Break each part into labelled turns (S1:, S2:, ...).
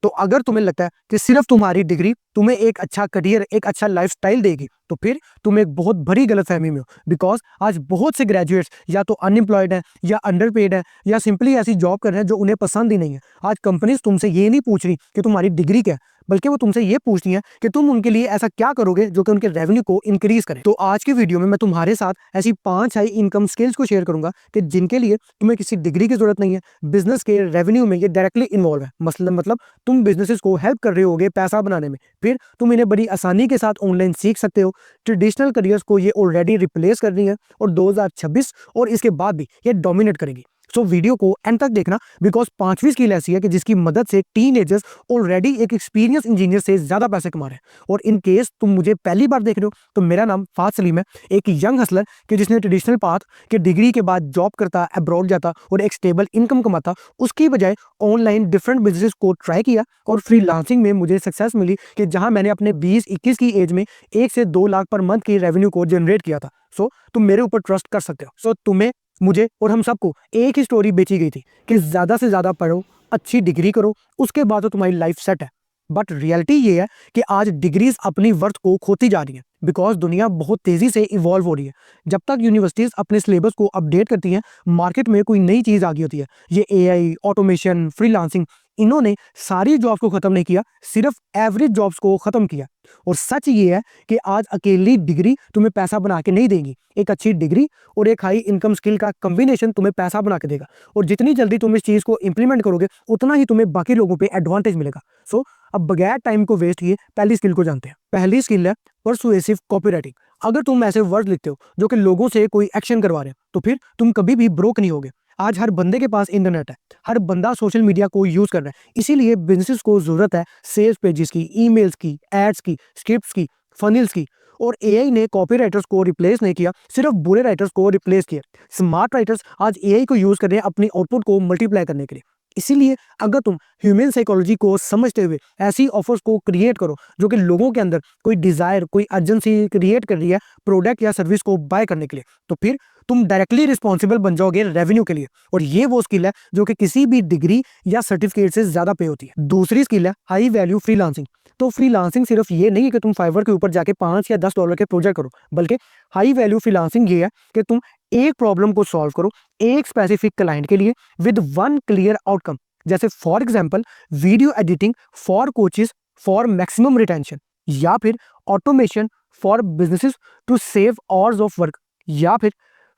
S1: तो अगर तुम्हें लगता है कि सिर्फ तुम्हारी डिग्री तुम्हें एक अच्छा करियर, एक अच्छा लाइफस्टाइल देगी, तो फिर तुम एक बहुत बड़ी गलतफहमी में हो। बिकॉज आज बहुत से ग्रेजुएट्स या तो अनएम्प्लॉयड हैं, या अंडरपेड है, या सिंपली ऐसी जॉब कर रहे हैं जो उन्हें पसंद ही नहीं है। आज कंपनीज तुमसे ये नहीं पूछ रही कि तुम्हारी डिग्री क्या है, बल्कि वो तुमसे ये पूछती हैं कि तुम उनके लिए ऐसा क्या करोगे जो कि उनके रेवेन्यू को इंक्रीज करे। तो आज की वीडियो में मैं तुम्हारे साथ ऐसी 5 हाई इनकम स्किल्स को शेयर करूंगा कि जिनके लिए तुम्हें किसी डिग्री की जरूरत नहीं है, बिजनेस के रेवेन्यू में ये डायरेक्टली इन्वॉल्व है। मतलब तुम बिजनेसेस को हेल्प कर रहे होगे पैसा बनाने में, फिर तुम इन्हें बड़ी आसानी के साथ ऑनलाइन सीख सकते हो। ट्रेडिशनल करियर्स को ये ऑलरेडी रिप्लेस कर रही है और 2026 और इसके बाद भी ये डोमिनेट करेगी। सो वीडियो को एंड तक देखना, बिकॉज 5वीं स्किल ऐसी है कि जिसकी मदद से टीनेजर्स ऑलरेडी एक एक्सपीरियंस इंजीनियर से ज्यादा पैसे कमा रहे हैं। और इन केस तुम मुझे पहली बार देख रहे हो तो मेरा नाम फात सलीम है, एक यंग हसलर कि जिसने ट्रेडिशनल पाथ के डिग्री के बाद जॉब करता, अब्रॉड जाता और एक स्टेबल इनकम कमाता, उसकी बजाय ऑनलाइन डिफरेंट बिजनेस को ट्राई किया और फ्रीलांसिंग में मुझे सक्सेस मिली कि जहां मैंने अपने 20-21 की एज में 1 से 2 लाख पर मंथ की रेवेन्यू को जनरेट किया था। सो तुम मेरे ऊपर ट्रस्ट कर सकते हो। सो तुम्हें, मुझे और हम सबको एक ही स्टोरी बेची गई थी कि ज्यादा से ज्यादा पढ़ो, अच्छी डिग्री करो, उसके बाद तो तुम्हारी लाइफ सेट है। बट रियलिटी ये है कि आज डिग्रीज अपनी वर्थ को खोती जा रही है, बिकॉज दुनिया बहुत तेजी से इवॉल्व हो रही है। जब तक यूनिवर्सिटीज अपने सिलेबस को अपडेट करती हैं, मार्केट में कोई नई चीज आ गई होती है। ये एआई, ऑटोमेशन, फ्रीलांसिंग, इन्होंने सारी जॉब्स को खत्म नहीं किया, सिर्फ एवरेज जॉब्स को खत्म किया। और सच ये है कि आज अकेली डिग्री तुम्हें पैसा बना के नहीं देगी, एक अच्छी डिग्री और एक हाई इनकम स्किल का कॉम्बिनेशन तुम्हें पैसा बना के देगा। और जितनी जल्दी तुम इस चीज को इंप्लीमेंट करोगे, उतना ही तुम्हें बाकी लोगों पे एडवांटेज मिलेगा। सो अब बगैर टाइम को वेस्ट किए पहली स्किल को जानते हैं। पहली स्किल है परसुएसिव कॉपीराइटिंग। अगर तुम ऐसे वर्ड लिखते हो जो कि लोगों से कोई एक्शन करवा रहे हैं, तो फिर तुम कभी भी ब्रोक नहीं होगे। आज हर बंदे के पास इंटरनेट है, हर बंदा सोशल मीडिया को यूज कर रहा है, इसीलिए बिजनेस को जरूरत है सेल्स पेजेस की, ईमेल्स की, एड्स की, स्क्रिप्ट्स की, फनिल्स की। और एआई ने कॉपी राइटर्स को रिप्लेस नहीं किया, सिर्फ बुरे राइटर्स को रिप्लेस किया। स्मार्ट राइटर्स आज एआई को यूज कर रहे हैं अपनी आउटपुट को मल्टीप्लाई करने के लिए। इसीलिए अगर तुम ह्यूमन साइकोलॉजी को समझते हुए ऐसी ऑफर्स को क्रिएट करो जो कि लोगों के अंदर कोई डिजायर, कोई अर्जेंसी क्रिएट कर रही है प्रोडक्ट या सर्विस को बाय करने के लिए, तो फिर तुम डायरेक्टली रिस्पॉन्सिबल बन जाओगे रेवेन्यू के लिए। और ये वो स्किल है जो कि किसी भी डिग्री या सर्टिफिकेट से ज्यादा पे होती है। दूसरी स्किल है हाई वैल्यू फ्रीलांसिंग। तो फ्रीलांसिंग सिर्फ ये नहीं है कि तुम फाइवर के ऊपर जाके $5 या $10 के प्रोजेक्ट करो, बल्कि हाई वैल्यू फ्रीलांसिंग ये है कि तुम एक प्रॉब्लम को सॉल्व करो एक स्पेसिफिक क्लाइंट के लिए विद वन क्लियर आउटकम। जैसे for example video editing for coaches for maximum retention, या फिर automation for businesses to save hours of work, या फिर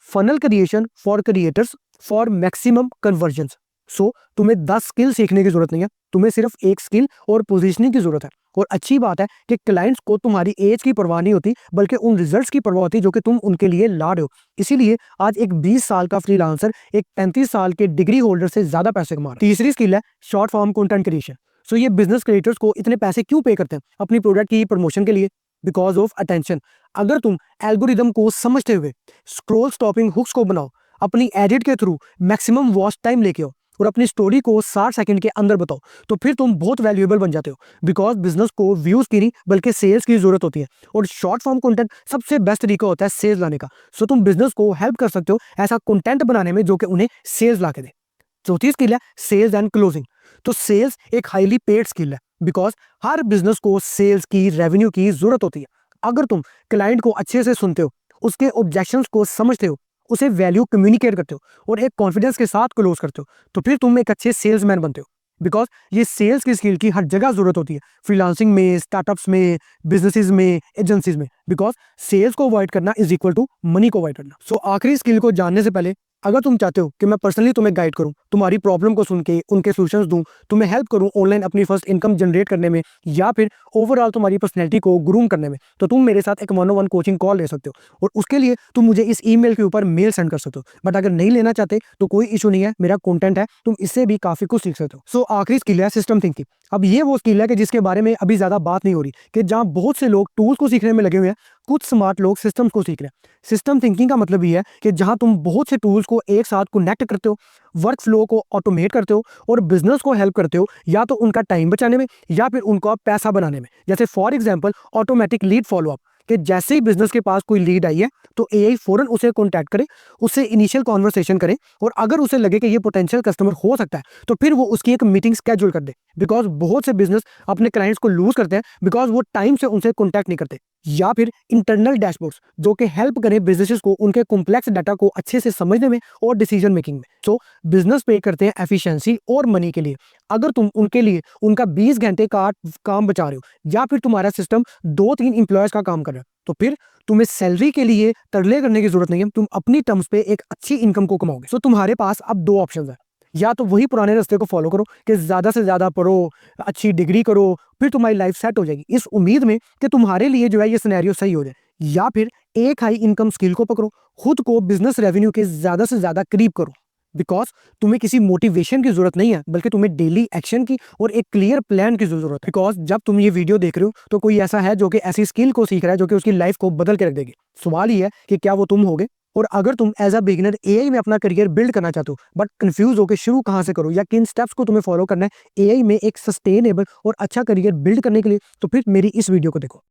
S1: funnel creation for creators for maximum conversions. So तुम्हें 10 skill सीखने की जरूरत नहीं है, तुम्हें सिर्फ एक स्किल और पोजीशनिंग की जरूरत है। और अच्छी बात है कि क्लाइंट्स को तुम्हारी एज की परवाह नहीं होती, बल्कि उन रिजल्ट्स की परवाह होती है जो कि तुम उनके लिए ला रहे हो। इसीलिए आज एक 20 साल का फ्रीलांसर एक 35 साल के डिग्री होल्डर से ज्यादा पैसे कमा रहा है। तीसरी स्किल है शॉर्ट फॉर्म कंटेंट क्रिएशन। सो ये बिजनेस क्रिएटर्स को इतने पैसे क्यों पे करते हैं? अपनी प्रोडक्ट की प्रमोशन के लिए, बिकॉज ऑफ अटेंशन। अगर तुम एल्गोरिदम को समझते हुए स्क्रॉल स्टॉपिंग हुक्स को बनाओ, अपनी एडिट के थ्रू मैक्सिमम वॉच टाइम लेके आओ और अपनी स्टोरी को 60 सेकंड के अंदर बताओ, तो फिर तुम बहुत वैल्यूएबल बन जाते हो। बिकॉज बिजनेस को व्यूज की नहीं बल्कि सेल्स की जरूरत होती है, और शॉर्ट फॉर्म कंटेंट सबसे बेस्ट तरीका होता है सेल्स लाने का। सो तुम बिजनेस को हेल्प कर सकते हो ऐसा कंटेंट बनाने में जो कि उन्हें सेल्स ला के दे। चौथी स्किल है सेल्स एंड क्लोजिंग। तो सेल्स एक हाईली पेड स्किल है, बिकॉज हर बिजनेस को सेल्स की, रेवेन्यू की जरूरत होती है। अगर तुम क्लाइंट को अच्छे से सुनते हो, उसके ऑब्जेक्शंस को समझते हो, उसे वैल्यू कम्युनिकेट करते हो और एक कॉन्फिडेंस के साथ क्लोज करते हो, तो फिर तुम एक अच्छे सेल्समैन बनते हो। बिकॉज ये सेल्स की स्किल की हर जगह जरूरत होती है, फ्रीलांसिंग में, स्टार्टअप्स में, बिजनेसेस में, एजेंसीज में। बिकॉज सेल्स को अवॉइड करना इज इक्वल टू मनी को अवॉइड करना। सो आखिरी स्किल को जानने से पहले, अगर तुम चाहते हो कि मैं पर्सनली तुम्हें गाइड करूं, तुम्हारी प्रॉब्लम को सुन के उनके सॉल्यूशंस दूं, तुम्हें हेल्प करूं ऑनलाइन अपनी फर्स्ट इनकम जनरेट करने में, या फिर ओवरऑल तुम्हारी पर्सनैलिटी को ग्रूम करने में, तो तुम मेरे साथ एक 1-on-1 कोचिंग कॉल ले सकते हो। और उसके लिए तुम मुझे इस ईमेल के ऊपर मेल सेंड कर सकते हो। बट अगर नहीं लेना चाहते तो कोई इशू नहीं है, मेरा कंटेंट है, तुम इससे भी काफी कुछ सीख सकते हो। सो आखिरी स्किल है सिस्टम थिंकिंग। अब ये वो स्किल है कि जिसके बारे में अभी ज्यादा बात नहीं हो रही, कि जहां बहुत से लोग टूल्स को सीखने में लगे हुए हैं, कुछ स्मार्ट लोग सिस्टम्स को सीख रहे हैं। सिस्टम थिंकिंग का मतलब ये है कि जहां तुम बहुत से टूल्स को एक साथ कनेक्ट करते हो, वर्क फ्लो को ऑटोमेट करते हो और बिजनेस को हेल्प करते हो, या तो उनका टाइम बचाने में या फिर उनका पैसा बनाने में। जैसे for example automatic lead follow up, कि जैसे ही बिजनेस के पास कोई लीड आई है तो एआई फौरन उसे कॉन्टैक्ट करे, उससे इनिशियल कॉन्वर्सेशन करे, और अगर उसे लगे कि ये पोटेंशियल कस्टमर हो सकता है तो फिर वो उसकी एक मीटिंग स्केड्यूल कर दे। बिकॉज बहुत से बिजनेस अपने क्लाइंट्स को लूज करते हैं बिकॉज वो टाइम से उनसे कॉन्टैक्ट नहीं करते। या फिर इंटरनल डैशबोर्ड्स जो कि हेल्प करें बिजनेसेस को उनके कॉम्प्लेक्स डाटा को अच्छे से समझने में और डिसीजन मेकिंग में। सो बिजनेस पे करते हैं एफिशिएंसी और मनी के लिए। अगर तुम उनके लिए उनका 20 घंटे का काम बचा रहे हो या फिर तुम्हारा सिस्टम 2-3 एम्प्लॉयज का काम कर रहा है तो फिर तुम्हें सैलरी के लिए तरले करने की जरूरत नहीं है, तुम अपनी टर्म्स पे एक अच्छी इनकम को कमाओगे। सो तुम्हारे पास अब 2 ऑप्शंस है, या तो वही पुराने रास्ते को फॉलो करो कि ज्यादा से ज्यादा पढ़ो, अच्छी डिग्री करो, फिर तुम्हारी लाइफ सेट हो जाएगी इस उम्मीद में कि तुम्हारे लिए जो है ये सिनेरियो सही हो जाए, या फिर एक हाई इनकम स्किल को पकड़ो, खुद को बिजनेस रेवेन्यू के ज्यादा से ज्यादा करीब करो। बिकॉज तुम्हें किसी मोटिवेशन की जरूरत नहीं है बल्कि तुम्हें डेली एक्शन की और एक क्लियर प्लान की जरूरत है। बिकॉज जब तुम ये वीडियो देख रहे हो तो कोई ऐसा है जो कि ऐसी स्किल को सीख रहा है जो कि उसकी लाइफ को बदल के रख देगी। सवाल ये है कि क्या वो तुम होगे। और अगर तुम एज अ बिगिनर एआई में अपना करियर बिल्ड करना चाहते हो बट कंफ्यूज हो कि शुरू कहां से करो या किन स्टेप्स को तुम्हें फॉलो करना है एआई में एक सस्टेनेबल और अच्छा करियर बिल्ड करने के लिए, तो फिर मेरी इस वीडियो को देखो।